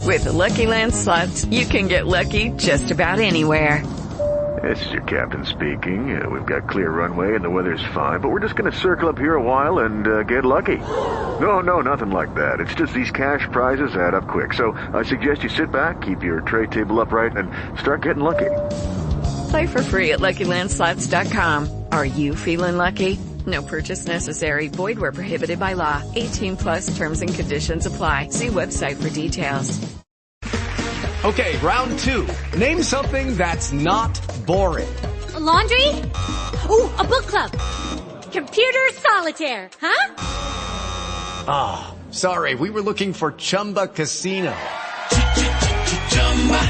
With the Lucky Land Slots, you can get lucky just about anywhere. This is your captain speaking. We've got clear runway and the weather's fine, but we're just going to circle up here a while and get lucky. No, nothing like that. It's just these cash prizes add up quick. So I suggest you sit back, keep your tray table upright, and start getting lucky. Play for free at LuckyLandSlots.com. Are you feeling lucky? No purchase necessary. Void where prohibited by law. 18+ terms and conditions apply. See website for details. Okay, round two. Name something that's not boring. A laundry? Ooh, a book club. Computer solitaire, huh? Ah, sorry, we were looking for Chumba Casino.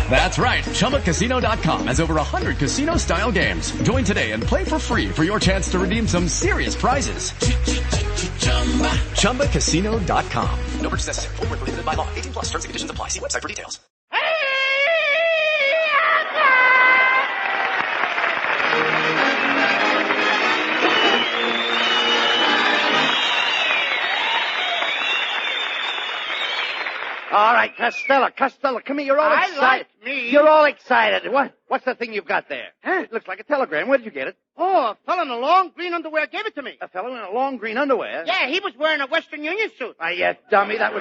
That's right, ChumbaCasino.com has over 100 casino-style games. Join today and play for free for your chance to redeem some serious prizes. ChumbaCasino.com. No purchase necessary. Void where prohibited by law. 18+ terms and conditions apply. See website for details. All right, Costello, come here. You're all excited. Like me. You're all excited. What's the thing you've got there? Huh? It looks like a telegram. Where did you get it? Oh, a fellow in a long green underwear gave it to me. A fellow in a long green underwear? Yeah, he was wearing a Western Union suit. You dummy. That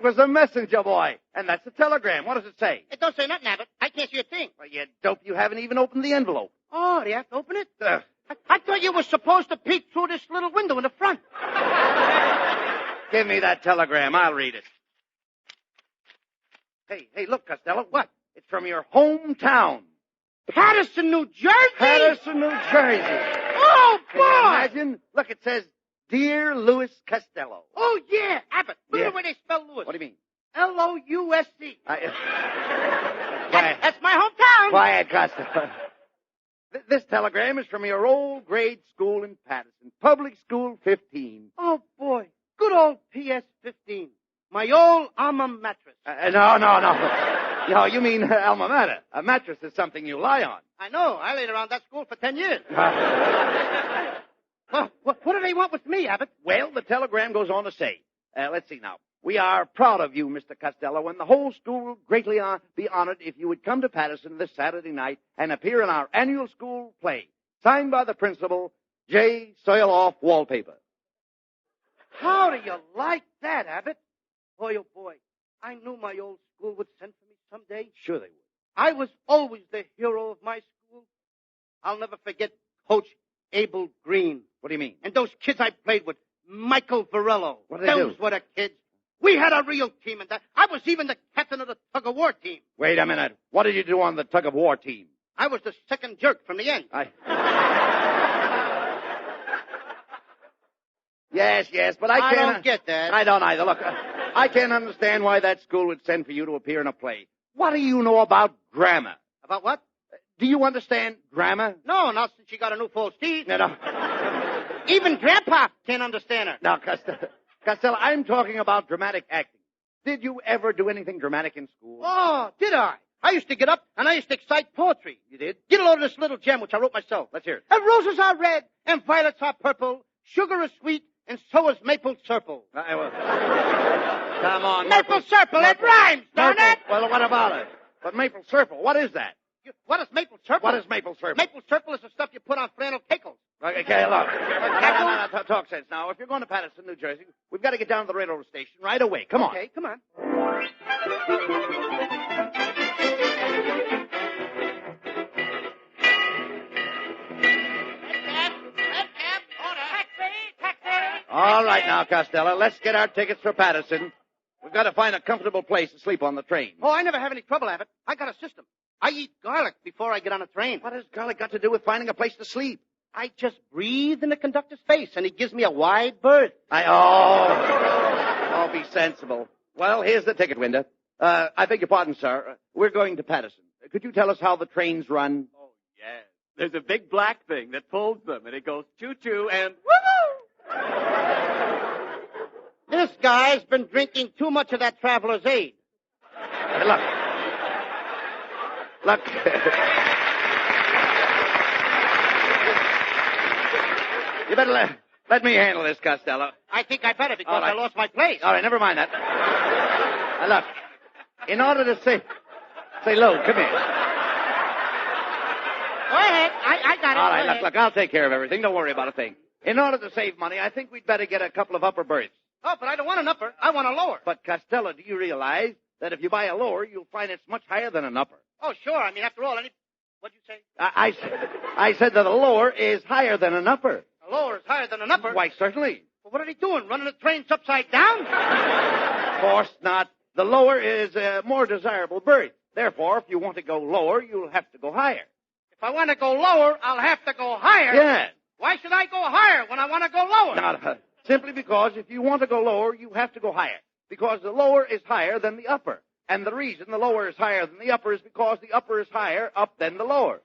was a messenger boy. And that's a telegram. What does it say? It don't say nothing, Abbott. I can't see a thing. Well, you dope. You haven't even opened the envelope. Oh, do you have to open it? I thought you were supposed to peek through this little window in the front. Give me that telegram. I'll read it. Hey, look, Costello. What? It's from your hometown. Patterson, New Jersey? Patterson, New Jersey. Oh, boy! Can you imagine? Look, it says, Dear Louis Costello. Oh, yeah, Abbott. Look Yeah. at the way they spell Louis. What do you mean? L-O-U-S-C. Quiet. That's my hometown. Quiet, Costello. This telegram is from your old grade school in Patterson, Public School 15. Oh, boy. Good old P.S.15. My old alma mattress. No. No, you mean alma mater. A mattress is something you lie on. I know. I laid around that school for 10 years. What do they want with me, Abbott? Well, the telegram goes on to say, let's see now. We are proud of you, Mr. Costello, and the whole school will greatly be honored if you would come to Patterson this Saturday night and appear in our annual school play, signed by the principal, J. Soil-Off Wallpaper. How do you like that, Abbott? Boy, oh boy, I knew my old school would send for me someday. Sure they would. I was always the hero of my school. I'll never forget Coach Abel Green. What do you mean? And those kids I played with, Michael Varello. What did they do? Those were the kids. We had a real team, and I was even the captain of the tug-of-war team. Wait a minute. What did you do on the tug-of-war team? I was the second jerk from the end. Yes, but I can't... I don't get that. I don't either. Look, I can't understand why that school would send for you to appear in a play. What do you know about grammar? About what? Do you understand grammar? No, not since she got a new false teeth. No. Even Grandpa can't understand her. Now, Costello, I'm talking about dramatic acting. Did you ever do anything dramatic in school? Oh, did I? I used to get up and I used to excite poetry. You did? Get a load of this little gem, which I wrote myself. Let's hear it. And roses are red and violets are purple. Sugar is sweet and so is maple syrup. Come on. Maple syrup, it rhymes, don't it? Well, what about it? But maple syrup, what is that? What is maple syrup? What is maple syrup? Maple syrup is the stuff you put on flannel cakes. Okay, look. No, talk sense now. If you're going to Patterson, New Jersey, we've got to get down to the railroad station right away. Come on. Okay, come on. All right now, Costello, let's get our tickets for Patterson. We've got to find a comfortable place to sleep on the train. Oh, I never have any trouble, Abbott. I got a system. I eat garlic before I get on a train. What has garlic got to do with finding a place to sleep? I just breathe in the conductor's face, and he gives me a wide berth. Oh, be sensible. Well, here's the ticket window. I beg your pardon, sir. We're going to Patterson. Could you tell us how the trains run? Oh, yes. There's a big black thing that pulls them, and it goes choo-choo and woo-hoo! This guy's been drinking too much of that Traveler's Aid. Look. You better let me handle this, Costello. I think I better because Right. I lost my place. All right, never mind that. Look, in order to say, Lou, come here. Go ahead. I got it. All right, look, I'll take care of everything. Don't worry about a thing. In order to save money, I think we'd better get a couple of upper berths. Oh, but I don't want an upper. I want a lower. But, Costello, do you realize that if you buy a lower, you'll find it's much higher than an upper? Oh, sure. I mean, after all, what'd you say? I said that a lower is higher than an upper. A lower is higher than an upper? Why, certainly. Well, what are they doing? Running the trains upside down? Of course not. The lower is a more desirable berth. Therefore, if you want to go lower, you'll have to go higher. If I want to go lower, I'll have to go higher. Yes. Why should I go higher when I want to go lower? Simply because if you want to go lower, you have to go higher. Because the lower is higher than the upper. And the reason the lower is higher than the upper is because the upper is higher up than the lower.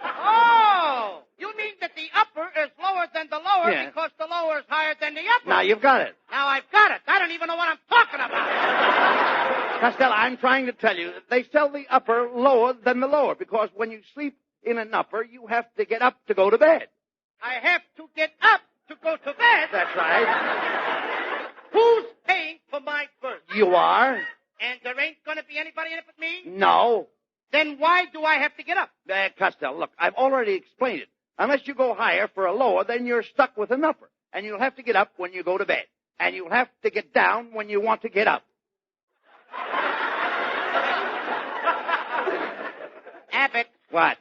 Oh! You mean that the upper is lower than the lower because the lower is higher than the upper? Now you've got it. Now I've got it. I don't even know what I'm talking about. Costello, I'm trying to tell you that they sell the upper lower than the lower because when you sleep in an upper, you have to get up to go to bed. I have to get up to go to bed? That's right. Who's paying for my berth? You are. And there ain't going to be anybody in it but me? No. Then why do I have to get up? Costello, look, I've already explained it. Unless you go higher for a lower, then you're stuck with an upper. And you'll have to get up when you go to bed. And you'll have to get down when you want to get up. Abbott. What?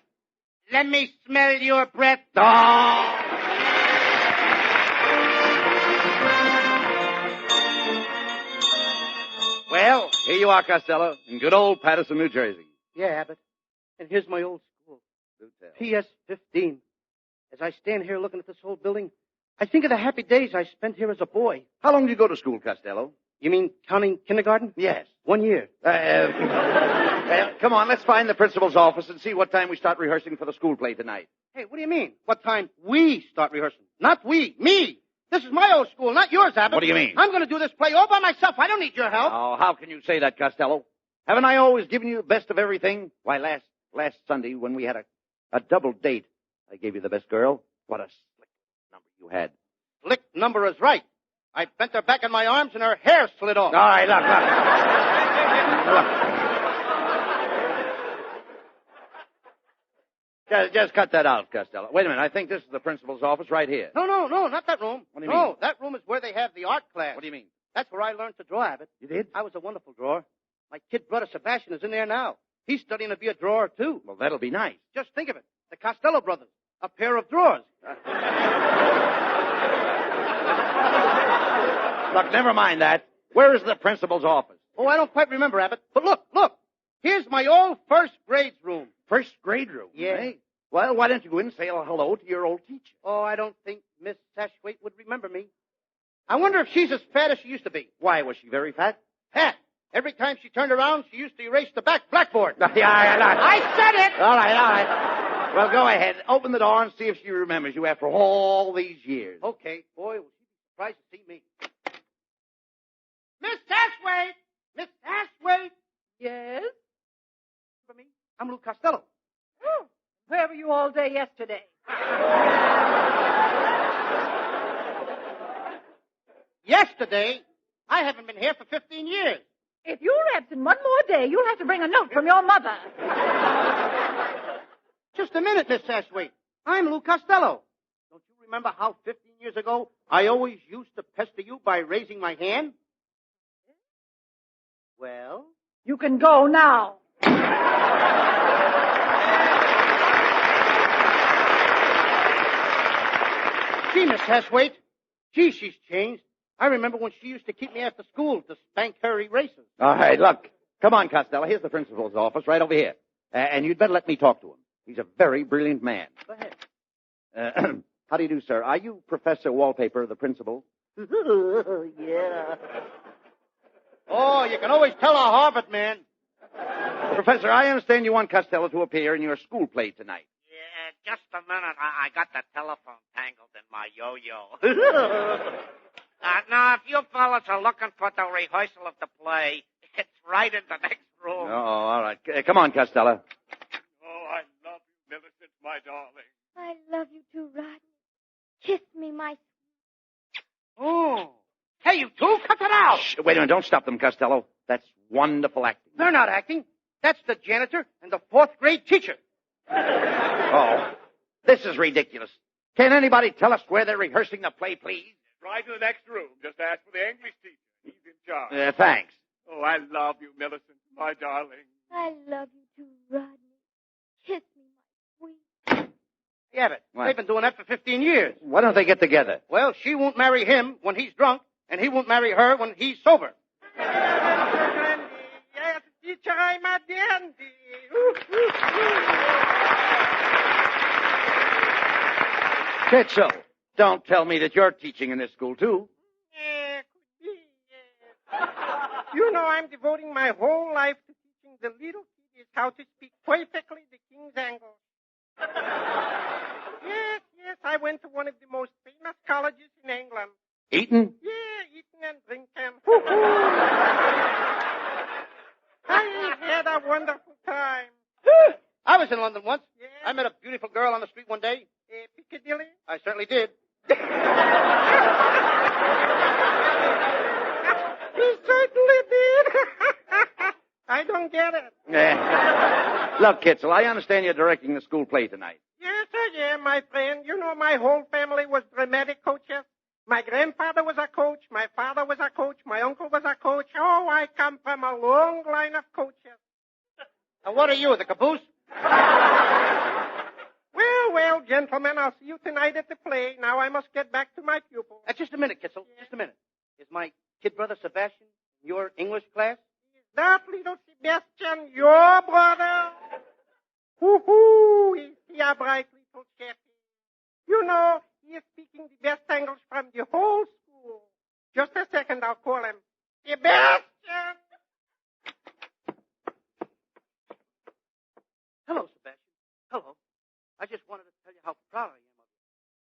Let me smell your breath. Oh! Well, here you are, Costello, in good old Patterson, New Jersey. Yeah, Abbott. And here's my old school. P.S.15. As I stand here looking at this old building, I think of the happy days I spent here as a boy. How long did you go to school, Costello? You mean counting kindergarten? Yes. 1 year. Come on, let's find the principal's office and see what time we start rehearsing for the school play tonight. Hey, what do you mean? What time we start rehearsing? Not we. Me. This is my old school, not yours, Abbott. What do you mean? I'm going to do this play all by myself. I don't need your help. Oh, how can you say that, Costello? Haven't I always given you the best of everything? Why, last Sunday when we had a double date, I gave you the best girl. What a slick number you had. Slick number is right. I bent her back in my arms and her hair slid off. All right, look. Just cut that out, Costello. Wait a minute. I think this is the principal's office right here. No, not that room. What do you mean? No, that room is where they have the art class. What do you mean? That's where I learned to draw, Abbott. You did? I was a wonderful drawer. My kid brother Sebastian is in there now. He's studying to be a drawer, too. Well, that'll be nice. Just think of it. The Costello brothers. A pair of drawers. Look, never mind that. Where is the principal's office? Oh, I don't quite remember, Abbott. But look. Here's my old first grade room. First grade room? Yeah. Eh? Well, why don't you go in and say hello to your old teacher? Oh, I don't think Miss Sashwaite would remember me. I wonder if she's as fat as she used to be. Why, was she very fat? Fat. Every time she turned around, she used to erase the back blackboard. Yeah, I said it! All right. Well, go ahead. Open the door and see if she remembers you after all these years. Okay. Boy, will she be surprised to see me. Miss Sashwaite! Miss Sashwaite! Yes? For me? I'm Lou Costello. Oh, where were you all day yesterday? Yesterday? I haven't been here for 15 years. If you're absent one more day, you'll have to bring a note from your mother. Just a minute, Miss Sashwaite. I'm Lou Costello. Don't you remember how 15 years ago I always used to pester you by raising my hand? Well? You can go now. Gee, Miss Sashwaite. Gee, she's changed. I remember when she used to keep me after school to spank her erasers. All right, look. Come on, Costello. Here's the principal's office right over here. And you'd better let me talk to him. He's a very brilliant man. Go ahead. How do you do, sir? Are you Professor Wallpaper, the principal? Yeah. Oh, you can always tell a Harvard man. Professor, I understand you want Costello to appear in your school play tonight. Yeah, just a minute. I got the telephone tangled in my yo-yo. Now, if you fellas are looking for the rehearsal of the play, it's right in the next room. Oh, all right. Come on, Costello. Oh, I love you, Millicent, my darling. I love you too, Rodney. Kiss me, my... Oh. Hey, you two, cut it out. Shh, wait a minute. Don't stop them, Costello. That's wonderful acting. They're not acting. That's the janitor and the 4th grade teacher. Oh, this is ridiculous. Can anybody tell us where they're rehearsing the play, please? Right in the next room. Just ask for the English teacher. He's in charge. Thanks. Oh, I love you, Millicent, my darling. I love you too, Rodney. Kiss me, my sweet. Hey, Abbott, What? they've been doing that for 15 years. Why don't they get together? Well, she won't marry him when he's drunk, and he won't marry her when he's sober. Yes, teacher, I'm a dandy. Kitchell, don't tell me that you're teaching in this school, too. Could be, You know, I'm devoting my whole life to teaching the little kiddies how to speak perfectly the King's English. Yes, I went to one of the most famous colleges in England. Eton? Yeah, Eton and Brigham. I had a wonderful time. I was in London once. Yeah. I met a beautiful girl on the street one day. Piccadilly? I certainly did. He certainly did. I don't get it. Look, Kitchell, I understand you're directing the school play tonight. Yes, I am, my friend. You know, my whole family was dramatic coaches. My grandfather was a coach. My father was a coach. My uncle was a coach. Oh, I come from a long line of coaches. Now, what are you, the caboose? Well, gentlemen, I'll see you tonight at the play. Now I must get back to my pupils. Just a minute, Kitzel. Yeah. Just a minute. Is my kid brother Sebastian in your English class? Is that little Sebastian your brother? Hoo-hoo, is he a bright little chappie? You know, he is speaking the best English from the whole school. Just a second, I'll call him. Sebastian! Hello, Sebastian. Hello. I just wanted to tell you how proud I am of you.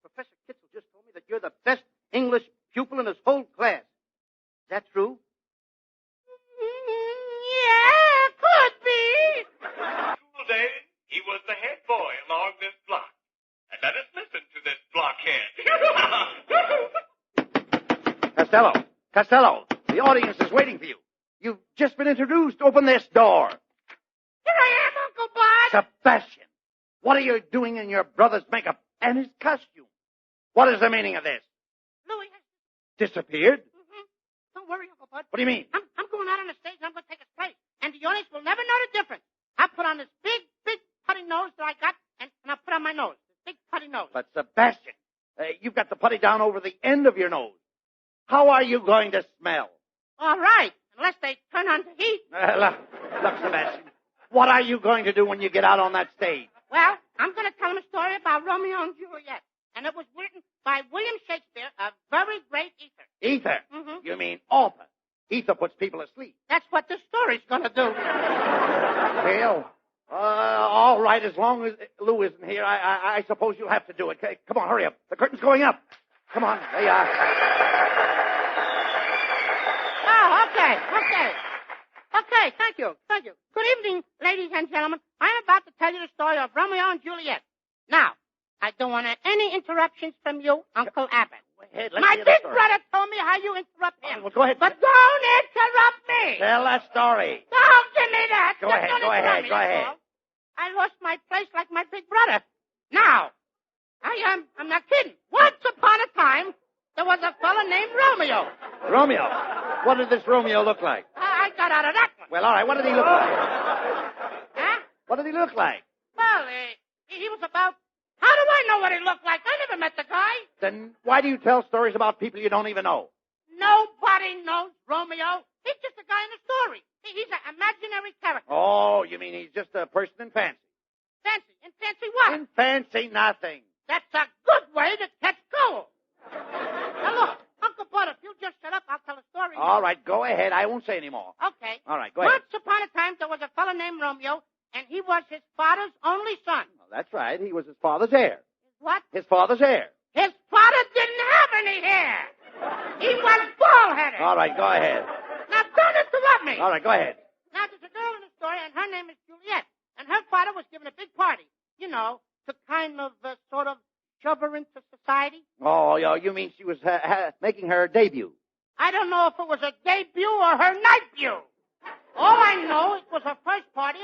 Professor Kitzel just told me that you're the best English pupil in his whole class. Is that true? Yeah, could be. School day, he was the head boy along this block. And let us listen to this blockhead. Costello, the audience is waiting for you. You've just been introduced. Open this door. Here I am, Uncle Bud. Sebastian, what are you doing in your brother's makeup and his costume? What is the meaning of this? Louis has... Disappeared? Mm-hmm. Don't worry, Uncle Bud. What do you mean? I'm going out on the stage and I'm going to take his place. And the audience will never know the difference. I put on this big putty nose that I got, and I put on my nose. This big putty nose. But Sebastian, you've got the putty down over the end of your nose. How are you going to smell? All right, unless they turn on the heat. Look, Sebastian, what are you going to do when you get out on that stage? Well, I'm going to tell him a story about Romeo and Juliet. And it was written by William Shakespeare, a very great ether. Ether? Mm-hmm. You mean author. Ether puts people asleep. That's what this story's going to do. Well, all right, as long as Lou isn't here, I suppose you'll have to do it. Okay, come on, hurry up. The curtain's going up. Come on, there you are. Oh, okay, thank you. Good evening, ladies and gentlemen. I'm about to tell you the story of Romeo and Juliet. Now, I don't want any interruptions from you, Uncle Abbott. Go ahead, let's My hear the big story. brother told me how you interrupt him. Well, go ahead. But don't interrupt me. Tell that story. Don't give me that. Go Just ahead, don't go interrupt ahead, me, go that's ahead. all. I lost my place like my big brother. Now, I'm not kidding. Once upon a time, there was a fellow named Romeo. Romeo. What did this Romeo look like? I got out of that one. Well, all right, what did he look like? Huh? What did he look like? Well, he was about... How do I know what he looked like? I never met the guy. Then why do you tell stories about people you don't even know? Nobody knows Romeo. He's just a guy in the story. He's an imaginary character. Oh, you mean he's just a person in fancy? Fancy. In fancy what? In fancy nothing. That's a good way to catch gold. Now, look, Uncle Bud, if you just shut up, I'll tell a story. All right, go ahead. I won't say any more. Okay. All right, go ahead. Once upon a time, there was a fellow named Romeo, and he was his father's only son. Well, that's right. He was his father's heir. What? His father's heir. His father didn't have any hair. He was bald-headed. All right, go ahead. Now, don't interrupt me. All right, go ahead. Now, there's a girl in the story, and her name is Juliet. And her father was giving a big party, you know, to kind of, sort of shove her into society. Oh, you mean she was making her debut? I don't know if it was a debut or her night view.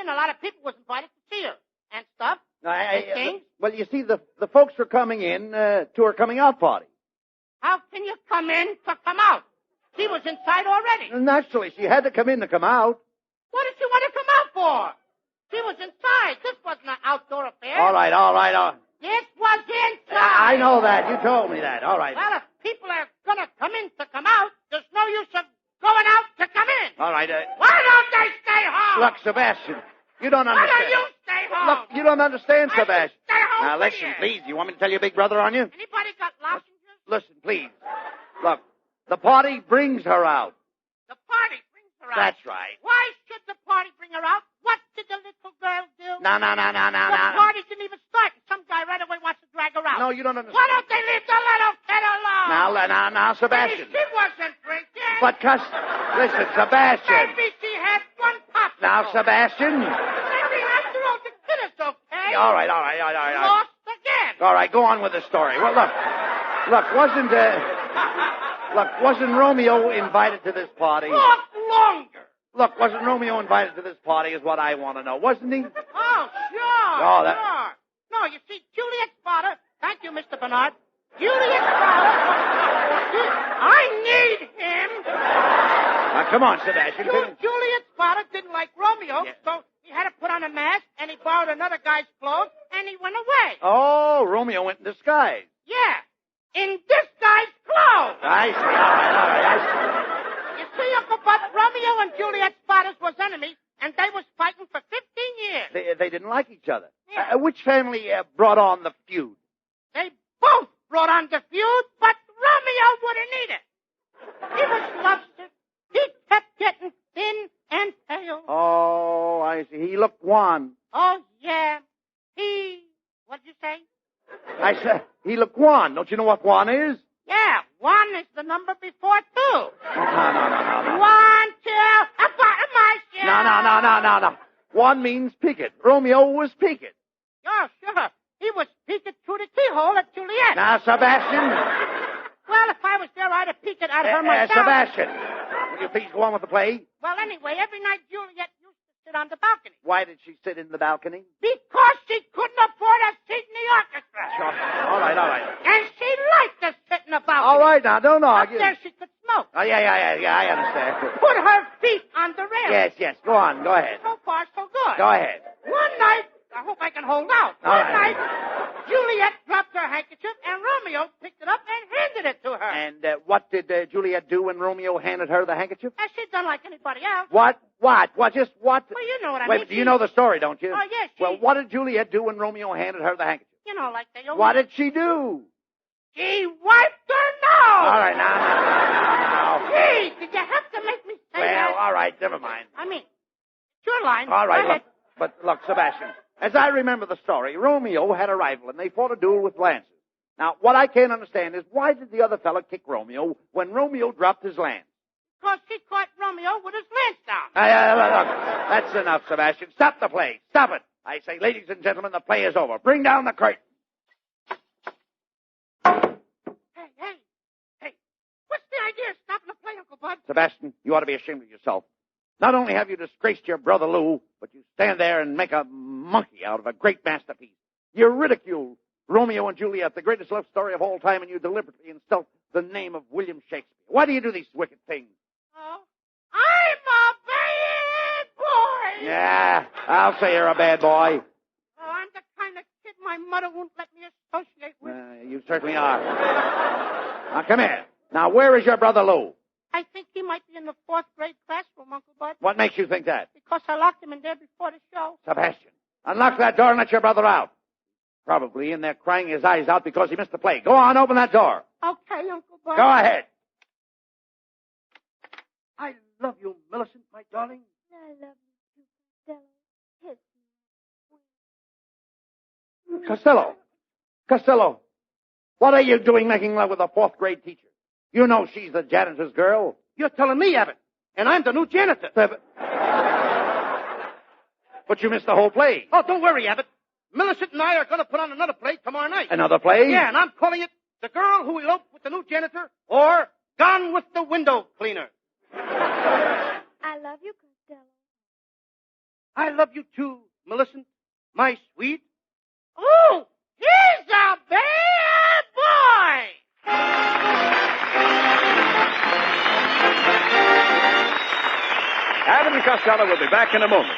and a lot of people was invited to see her and stuff. And things. Well, you see, the folks were coming in to her coming out party. How can you come in to come out? She was inside already. Naturally, she had to come in to come out. What did she want to come out for? She was inside. This wasn't an outdoor affair. All right. This was inside. I know that. You told me that. All right. Well, if people are going to come in to come out, there's no use of going out to come in. All right. Why don't they stay home? Look, Sebastian, you don't understand. Why don't you stay home? Look, you don't understand, Sebastian. Stay home. Now, listen, please. You want me to tell your big brother on you? Anybody got lozenges? Listen, please. Look, the party brings her out. The party brings her out. That's right. Why should the party bring her out? What did the little girl do? No. The party didn't even start. Some guy right away wants to drag her out. No, you don't understand. Why don't they leave the little kid alone? Now, Sebastian. Maybe she wasn't drinking. But, listen, Sebastian. Maybe she had one pop. Now, Sebastian. Maybe after all, the kid is okay. All right. Lost again. All right, go on with the story. Well, look, wasn't Romeo invited to this party? Talk longer. Look, wasn't Romeo invited to this party is what I want to know, wasn't he? Oh, sure. Sure. No, you see, Juliet's father, thank you, Mr. Bernard. Juliet's father, I need him. Now, come on, Sebastian. Juliet's father didn't like Romeo, yeah. So he had to put on a mask, and he borrowed another guy's clothes, and he went away. Oh, Romeo went in disguise. Yeah, in this guy's clothes. I see. All right, I see. You see, Uncle Bud, Romeo and Juliet's fathers was enemies, and they was fighting for 15 years. They didn't like each other. Yeah. Which family brought on the feud? They both brought on the feud, but Romeo wouldn't eat it. He was lovesick. He kept getting thin and pale. Oh, I see. He looked wan. Oh, yeah. What'd you say? I said, he looked wan. Don't you know what wan is? Yeah, 1 is the number before 2. No. 1, 2, a bottom my shit. No. 1 means picket. Romeo was picket. Oh, sure. He was peeked through the keyhole at Juliet. Now, Sebastian. Well, if I was there, I'd have peeked out of her myself. Sebastian, will you please go on with the play? Well, anyway, every night Juliet used to sit on the balcony. Why did she sit in the balcony? Because she couldn't afford a seat in the orchestra. Sure. All right. And she liked to sit in the balcony. All right, now, don't argue. Up there she could smoke. Oh, yeah, I understand. Put her feet on the rail. Yes, go on, go ahead. So far, so good. Go ahead. One night, I hope I can hold out. All One right. night, Juliet dropped her handkerchief, and Romeo picked it up and handed it to her. And what did Juliet do when Romeo handed her the handkerchief? As she'd done like anybody else. What? Just what? Well, you know what I Wait, mean. do you know the story, don't you? Oh, yes. Well, what did Juliet do when Romeo handed her the handkerchief? You know, like they always... What did she do? She wiped her nose. All right, now. Gee, did you have to make me say that? Well, all right, never mind. I mean, it's your line. All right, Go ahead. look, Sebastian, as I remember the story, Romeo had a rival, and they fought a duel with lances. Now, what I can't understand is why did the other fella kick Romeo when Romeo dropped his lance? Because he caught Romeo with his lance down. Look, that's enough, Sebastian. Stop the play. Stop it. I say, ladies and gentlemen, the play is over. Bring down the curtain. Hey, what's the idea of stopping the play, Uncle Bud? Sebastian, you ought to be ashamed of yourself. Not only have you disgraced your brother Lou, but you stand there and make a monkey out of a great masterpiece. You ridicule Romeo and Juliet, the greatest love story of all time, and you deliberately insult the name of William Shakespeare. Why do you do these wicked things? Oh, I'm a bad boy. Yeah, I'll say you're a bad boy. Oh, I'm the kind of kid my mother won't let me associate with. You certainly are. Now, come here. Now, where is your brother Lou? I think he might be in the 4th grade classroom, Uncle Bud. What makes you think that? Because I locked him in there before the show. Sebastian, unlock that door and let your brother out. Probably in there crying his eyes out because he missed the play. Go on, open that door. Okay, Uncle Bud. Go ahead. I love you, Millicent, my darling. I love you too, Costello. Kiss me. Costello, what are you doing making love with a 4th grade teacher? You know she's the janitor's girl. You're telling me, Abbott, and I'm the new janitor. But you missed the whole play. Oh, don't worry, Abbott. Millicent and I are going to put on another play tomorrow night. Another play? Yeah, and I'm calling it The Girl Who Eloped with the New Janitor or Gone with the Window Cleaner. I love you, Costello. I love you too, Millicent, my sweet. Oh, he's a bad boy! Abbott and Costello will be back in a moment.